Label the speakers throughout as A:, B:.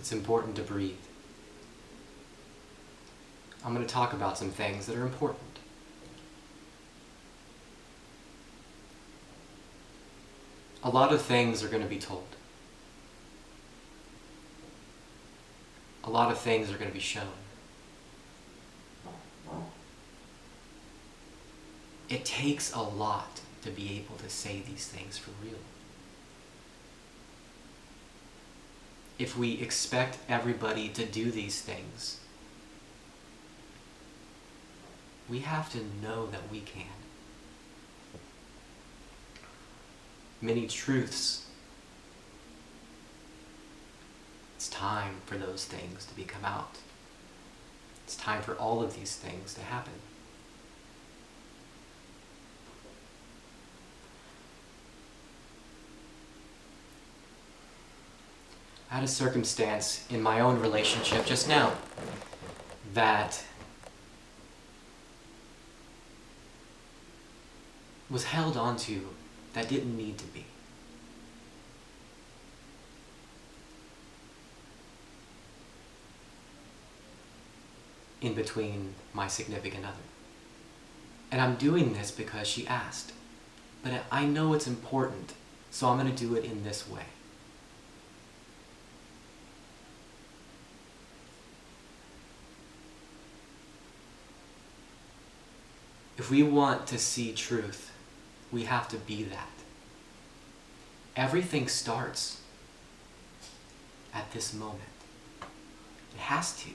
A: it's important to breathe. I'm going to talk about some things that are important. A lot of things are going to be told. A lot of things are going to be shown. It takes a lot to be able to say these things for real. If we expect everybody to do these things, we have to know that we can. Many truths. It's time for those things to come out. It's time for all of these things to happen. I had a circumstance in my own relationship just now that was held onto that didn't need to be. In between my significant other. And I'm doing this because she asked. But I know it's important, so I'm going to do it in this way. If we want to see truth, we have to be that. Everything starts at this moment. It has to.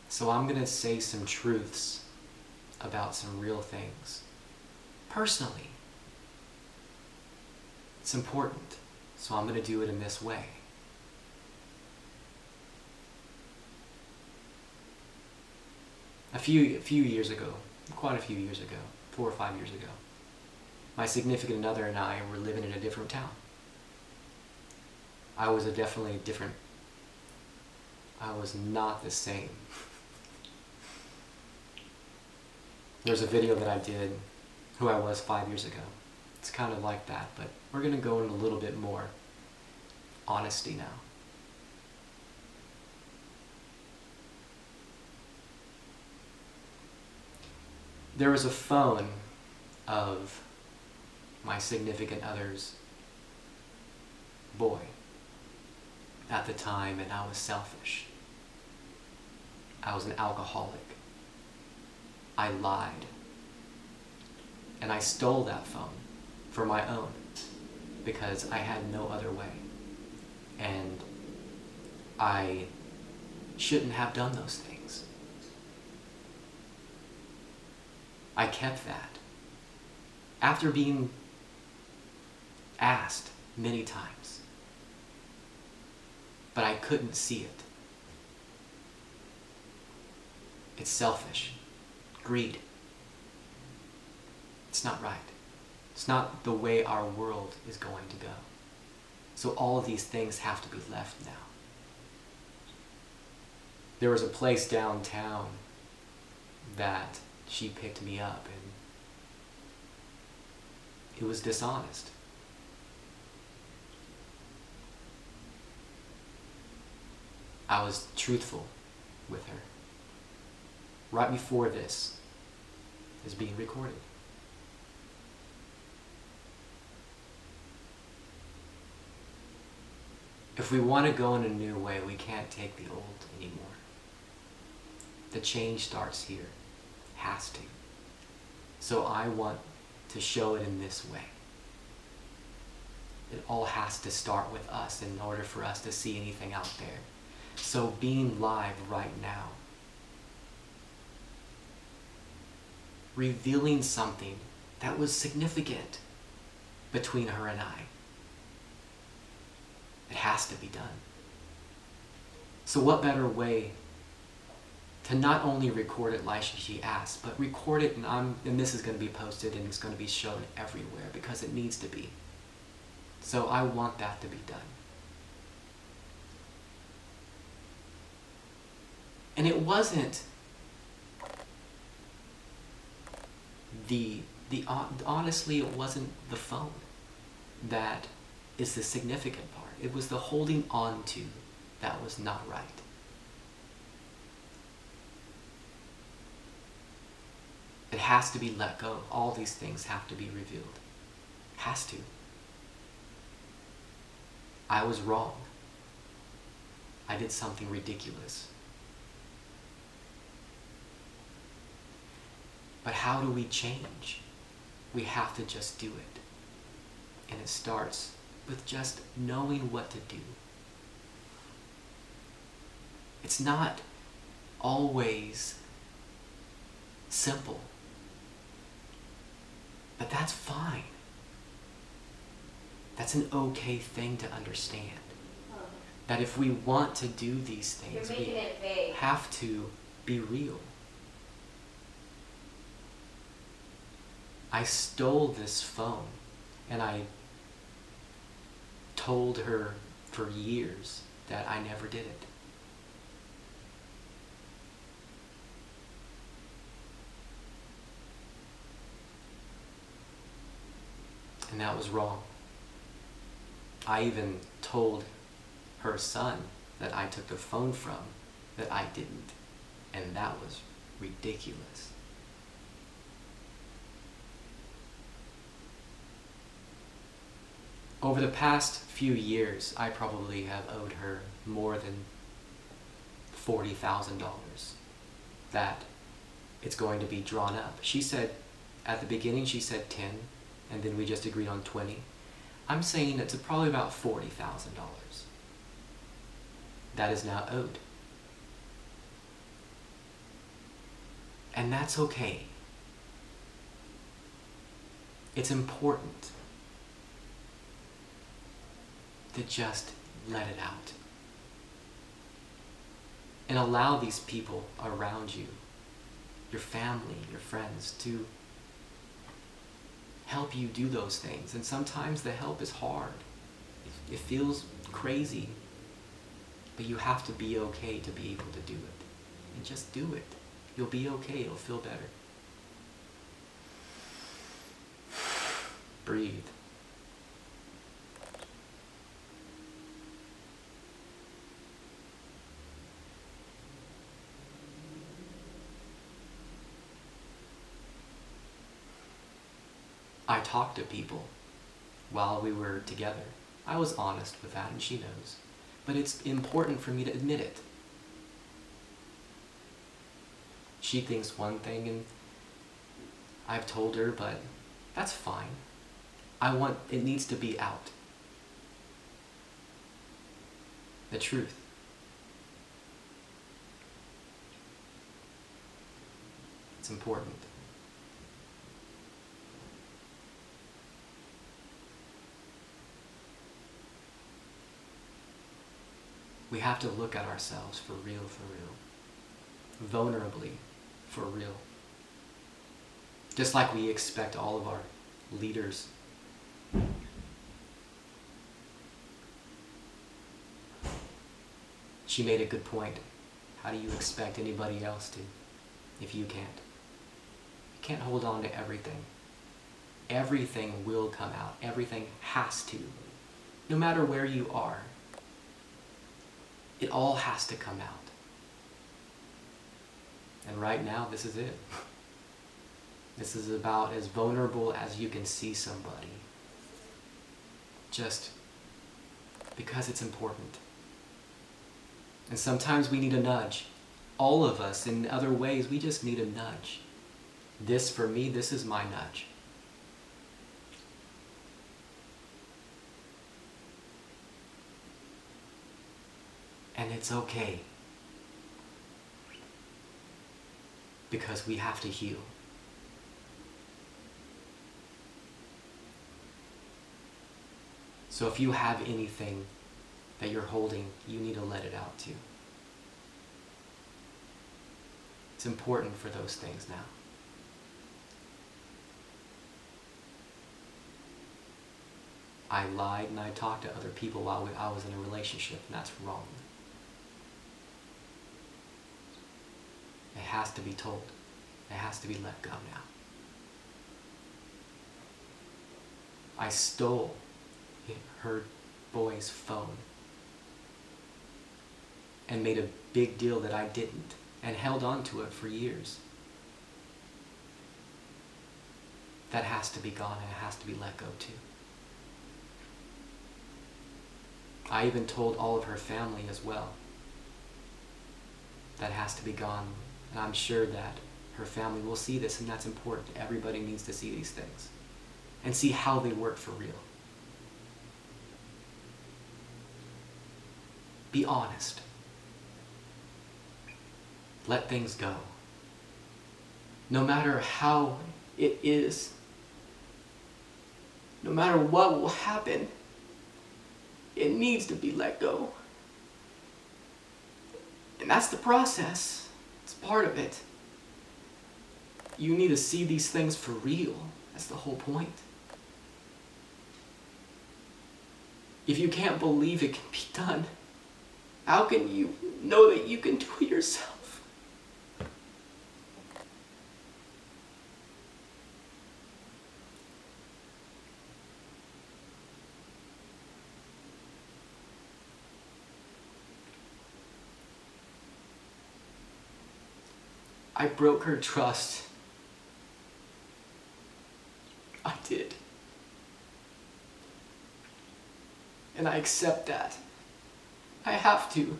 A: So I'm going to say some truths about some real things. Personally, it's important, so I'm going to do it in this way. A few years ago, quite a few years ago, 4 or 5 years ago, my significant other and I were living in a different town. I was definitely different. I was not the same. There's a video that I did, who I was 5 years ago. It's kind of like that, but we're going to go in a little bit more honesty now. There was a phone of my significant other's boy at the time, and I was selfish. I was an alcoholic. I lied. And I stole that phone for my own because I had no other way. And I shouldn't have done those things. I kept that. After being asked many times. But I couldn't see it. It's selfish. Greed. It's not right. It's not the way our world is going to go. So all of these things have to be left now. There was a place downtown that she picked me up, and it was dishonest. I was truthful with her. Right before this is being recorded. If we want to go in a new way, we can't take the old anymore. The change starts here. Has to. So I want to show it in this way. It all has to start with us in order for us to see anything out there. So being live right now, revealing something that was significant between her and I. It has to be done. So what better way to not only record it like she asked, but record it, and this is going to be posted and it's going to be shown everywhere because it needs to be. So I want that to be done. And it wasn't honestly, it wasn't the phone that is the significant part. It was the holding on to that was not right. It has to be let go. All these things have to be revealed. Has to. I was wrong. I did something ridiculous. But how do we change? We have to just do it. And it starts with just knowing what to do. It's not always simple. But that's fine. That's an okay thing to understand. That if we want to do these things, we have to be real. I stole this phone, and I told her for years that I never did it. And that was wrong. I even told her son that I took the phone from, that I didn't. And that was ridiculous. Over the past few years, I probably have owed her more than $40,000 that it's going to be drawn up. She said, at the beginning she said 10, and then we just agreed on 20. I'm saying it's probably about $40,000 that is now owed. And that's okay. It's important to just let it out. And allow these people around you, your family, your friends, to help you do those things. And sometimes the help is hard. It feels crazy. But you have to be okay to be able to do it. And just do it. You'll be okay. It'll feel better. Breathe. I talked to people while we were together. I was honest with that, and she knows. But it's important for me to admit it. She thinks one thing, and I've told her, but that's fine. It needs to be out. The truth. It's important. We have to look at ourselves for real. Vulnerably, for real. Just like we expect all of our leaders. She made a good point. How do you expect anybody else to, if you can't? You can't hold on to everything. Everything will come out. Everything has to. No matter where you are. It all has to come out. And right now, this is it. This is about as vulnerable as you can see somebody. Just because it's important. And sometimes we need a nudge. All of us, in other ways, we just need a nudge. This, for me, this is my nudge. And it's okay. Because we have to heal. So if you have anything that you're holding, you need to let it out too. It's important for those things now. I lied and I talked to other people while I was in a relationship, and that's wrong. It has to be told. It has to be let go now. I stole her boy's phone and made a big deal that I didn't, and held on to it for years. That has to be gone, and it has to be let go too. I even told all of her family as well. That has to be gone, and I'm sure that her family will see this, and that's important. Everybody needs to see these things and see how they work for real. Be honest. Let things go. No matter how it is, no matter what will happen, it needs to be let go. And that's the process. It's part of it. You need to see these things for real. That's the whole point. If you can't believe it can be done, how can you know that you can do it yourself? I broke her trust. I did. And I accept that. I have to.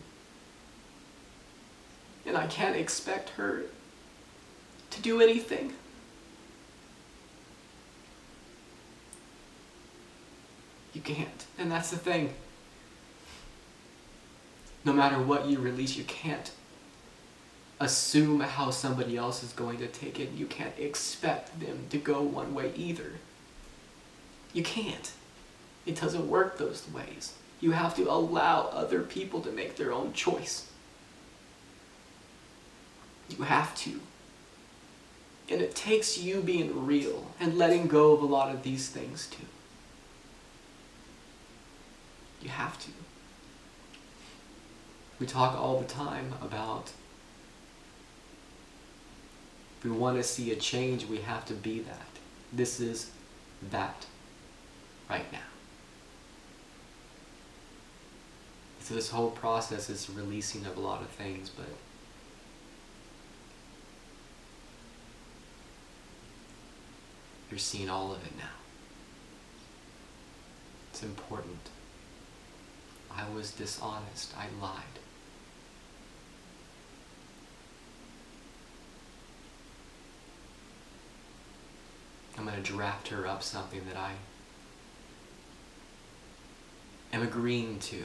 A: And I can't expect her to do anything. You can't. And that's the thing. No matter what you release, you can't assume how somebody else is going to take it. You can't expect them to go one way either. You can't. It doesn't work those ways. You have to allow other people to make their own choice. You have to. And it takes you being real and letting go of a lot of these things too. You have to. We talk all the time about if we want to see a change, we have to be that. This is that right now. So this whole process is releasing of a lot of things, but you're seeing all of it now. It's important. I was dishonest. I lied. I'm going to draft her up something that I am agreeing to.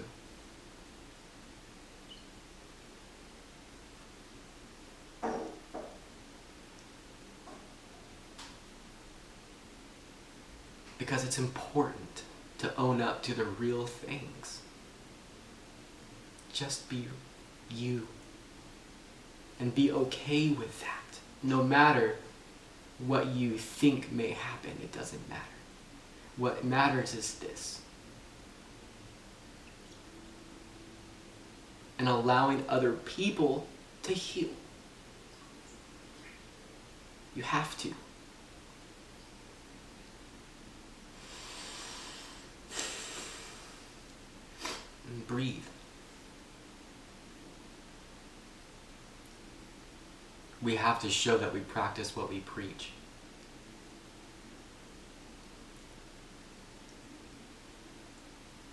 A: Because it's important to own up to the real things. Just be you. And be okay with that. No matter what you think may happen, it doesn't matter. What matters is this. And allowing other people to heal. You have to. And breathe. We have to show that we practice what we preach.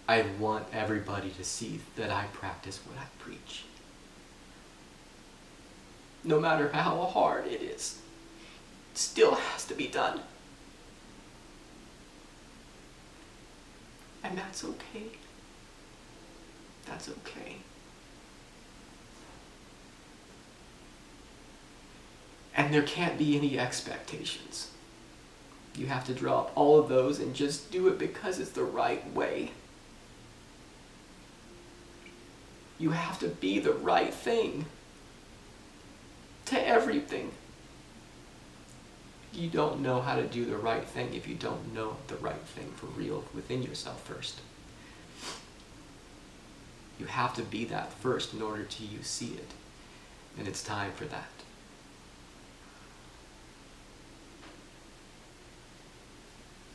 A: I want everybody to see that I practice what I preach. No matter how hard it is, it still has to be done. And that's okay. That's okay. And there can't be any expectations. You have to drop all of those and just do it because it's the right way. You have to be the right thing to everything. You don't know how to do the right thing if you don't know the right thing for real within yourself first. You have to be that first in order to you see it. And it's time for that.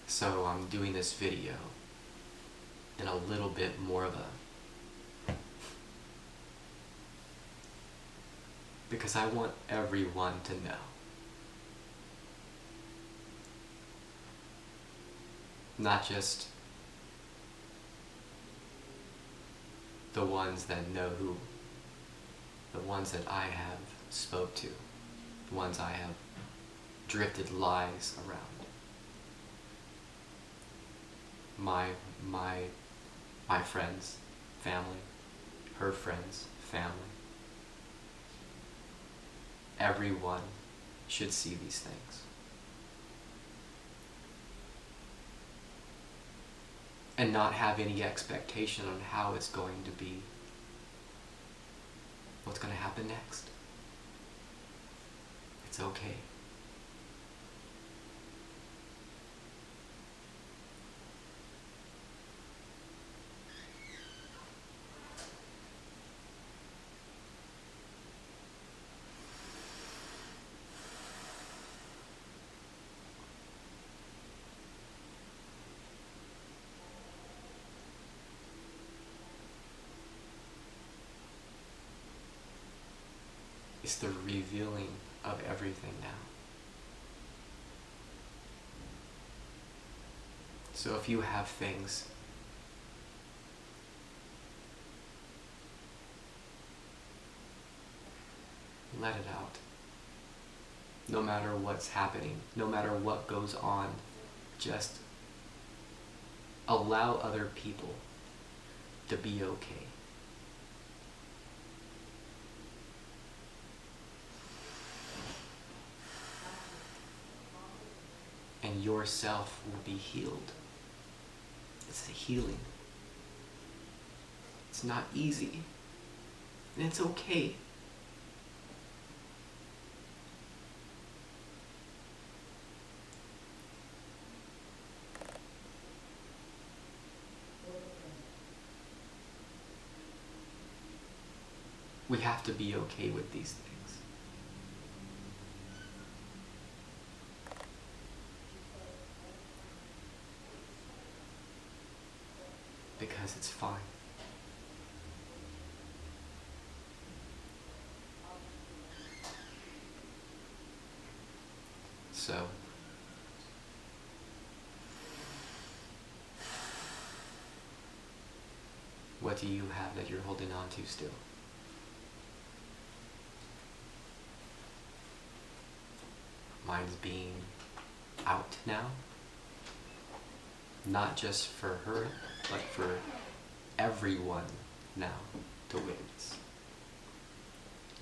A: So I'm doing this video and a little bit more of a, because I want everyone to know. Not just the ones that know who, the ones that I have spoke to, the ones I have drifted lies around. My friends, family, her friends, family. Everyone should see these things. And not have any expectation on how it's going to be, what's going to happen next. It's okay. It's the revealing of everything now. So if you have things let it out. No matter what's happening, no matter what goes on, just allow other people to be okay. And yourself will be healed. It's a healing. It's not easy. And it's okay. We have to be okay with these things. Because it's fine. So, what do you have that you're holding on to still? Mine's being out now. Not just for her, but for everyone now to witness.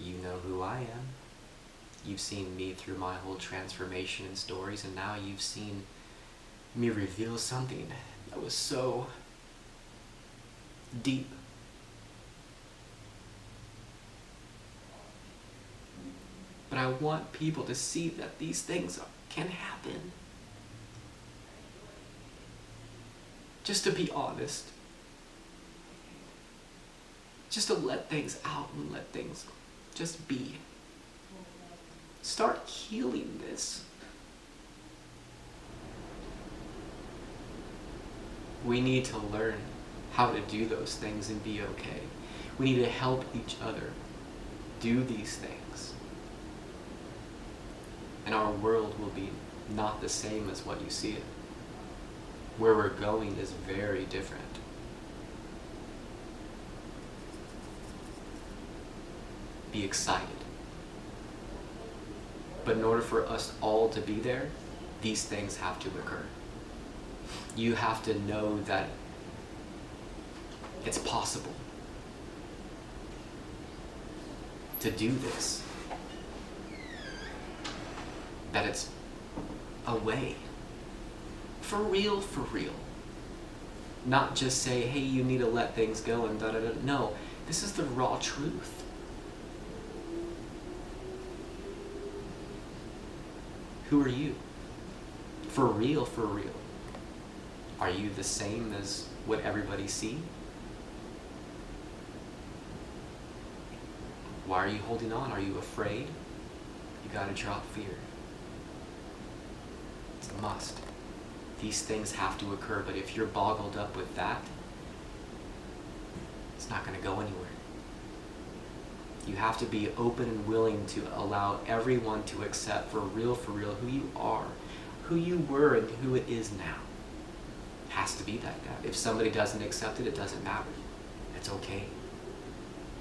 A: You know who I am. You've seen me through my whole transformation and stories, and now you've seen me reveal something that was so deep. But I want people to see that these things can happen. Just to be honest. Just to let things out and let things just be. Start healing this. We need to learn how to do those things and be okay. We need to help each other do these things. And our world will be not the same as what you see it. Where we're going is very different. Be excited. But in order for us all to be there, these things have to occur. You have to know that it's possible to do this. That it's a way. For real, for real. Not just say, hey, you need to let things go and da-da-da. No, this is the raw truth. Who are you? For real, for real. Are you the same as what everybody sees? Why are you holding on? Are you afraid? You gotta drop fear. It's a must. These things have to occur, but if you're boggled up with that, not going to go anywhere. You have to be open and willing to allow everyone to accept for real, who you are, who you were, and who it is now. It has to be like that. If somebody doesn't accept it, it doesn't matter. It's okay.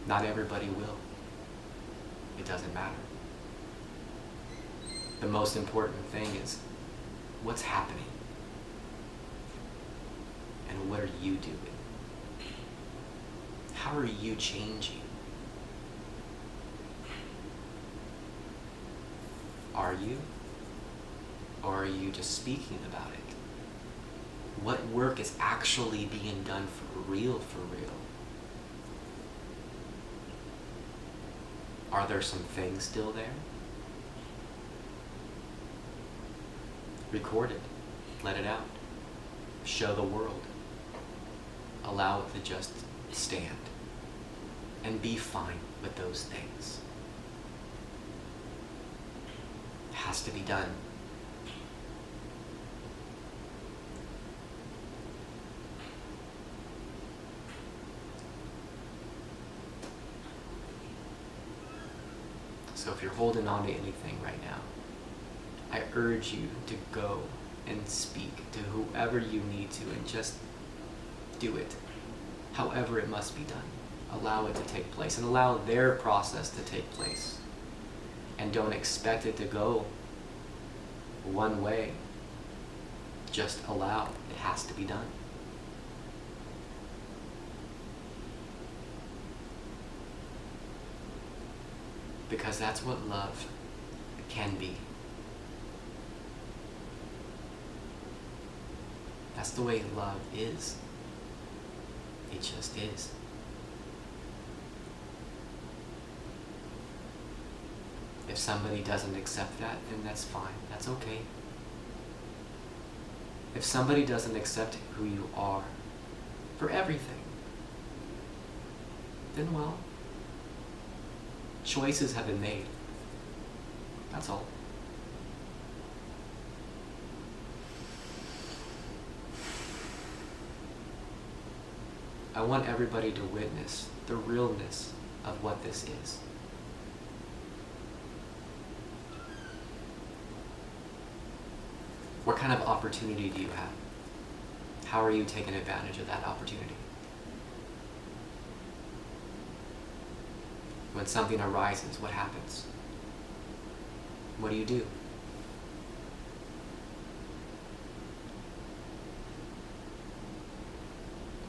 A: Not everybody will. It doesn't matter. The most important thing is what's happening and what are you doing? How are you changing? Are you? Or are you just speaking about it? What work is actually being done for real? Are there some things still there? Record it. Let it out. Show the world. Allow it to just stand. And be fine with those things. It has to be done. So if you're holding on to anything right now, I urge you to go and speak to whoever you need to and just do it. However it must be done. Allow it to take place and allow their process to take place. And don't expect it to go one way. Just allow. It has to be done. Because that's what love can be. That's the way love is. It just is. If somebody doesn't accept that, then that's fine. That's okay. If somebody doesn't accept who you are for everything, then well, choices have been made. That's all. I want everybody to witness the realness of what this is. What kind of opportunity do you have? How are you taking advantage of that opportunity? When something arises, what happens? What do you do?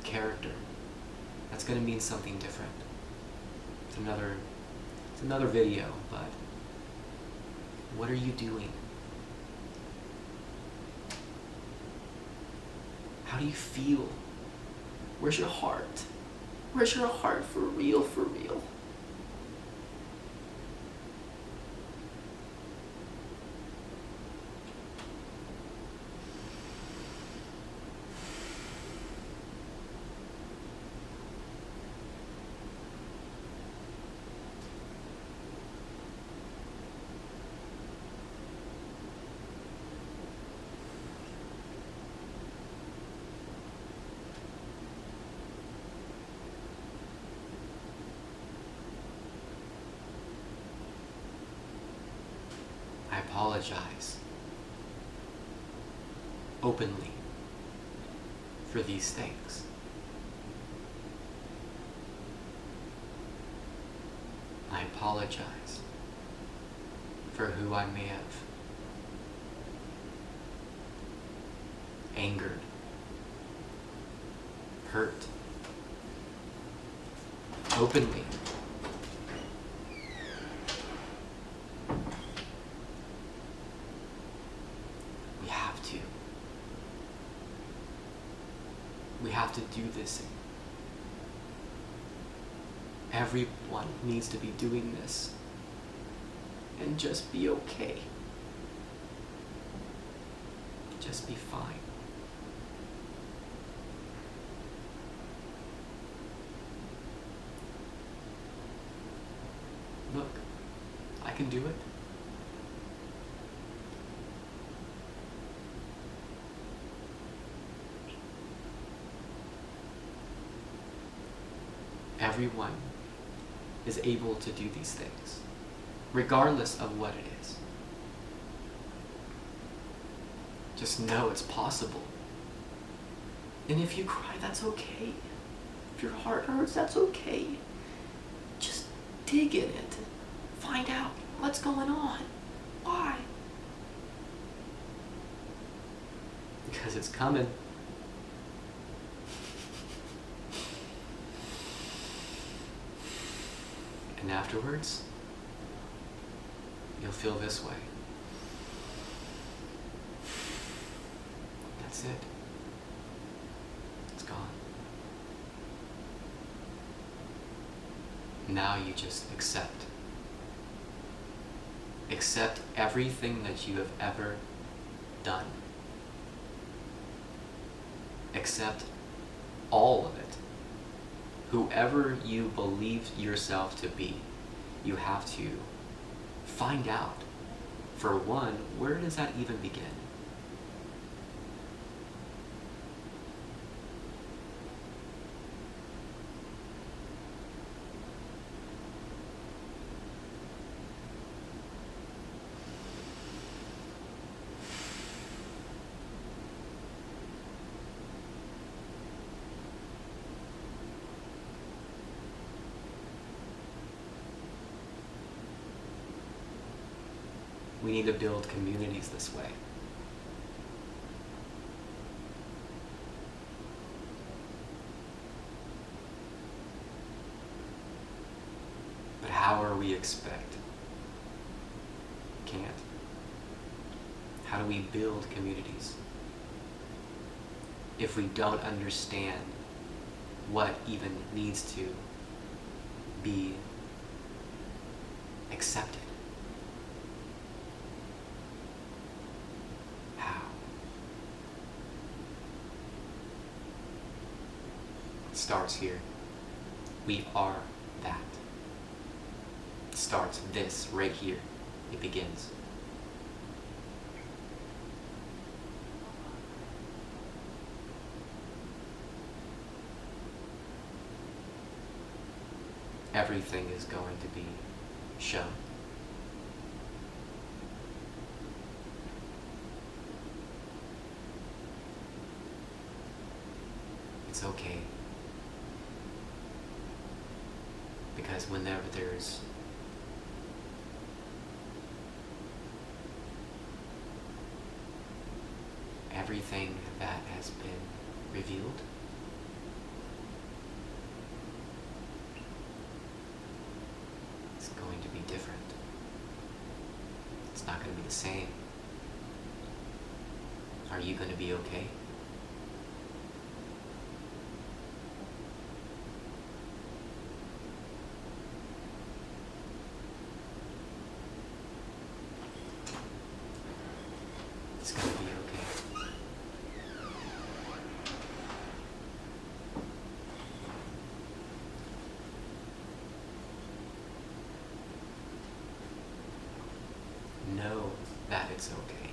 A: Character. That's going to mean something different. It's another video, but what are you doing? How do you feel? Where's your heart? Where's your heart for real? I apologize openly for these things. I apologize for who I may have angered, hurt, openly. We have to do this. Everyone needs to be doing this. And just be okay. Just be fine. Look, I can do it. Everyone is able to do these things, regardless of what it is. Just know it's possible. And if you cry, that's okay. If your heart hurts, that's okay. Just dig in it. Find out what's going on. Why? Because it's coming. And afterwards, you'll feel this way. That's it. It's gone. Now you just accept. Accept everything that you have ever done. Accept all of it. Whoever you believe yourself to be, you have to find out. For one, where does that even begin? We need to build communities this way. But how are we expect? Can't. How do we build communities if we don't understand what even needs to be accepted? Starts here. We are that. It starts this right here. It begins. Everything is going to be shown. It's okay. Because whenever there's everything that has been revealed, it's going to be different. It's not going to be the same. Are you going to be okay? It's gonna be okay. Know that it's okay.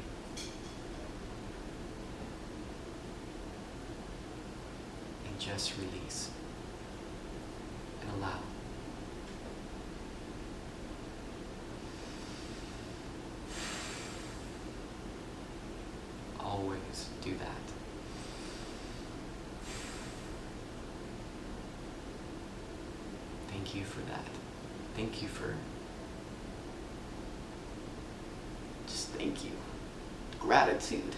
A: And just release and allow. Always do that. Thank you for that. Thank you for... just thank you. Gratitude.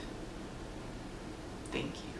A: Thank you.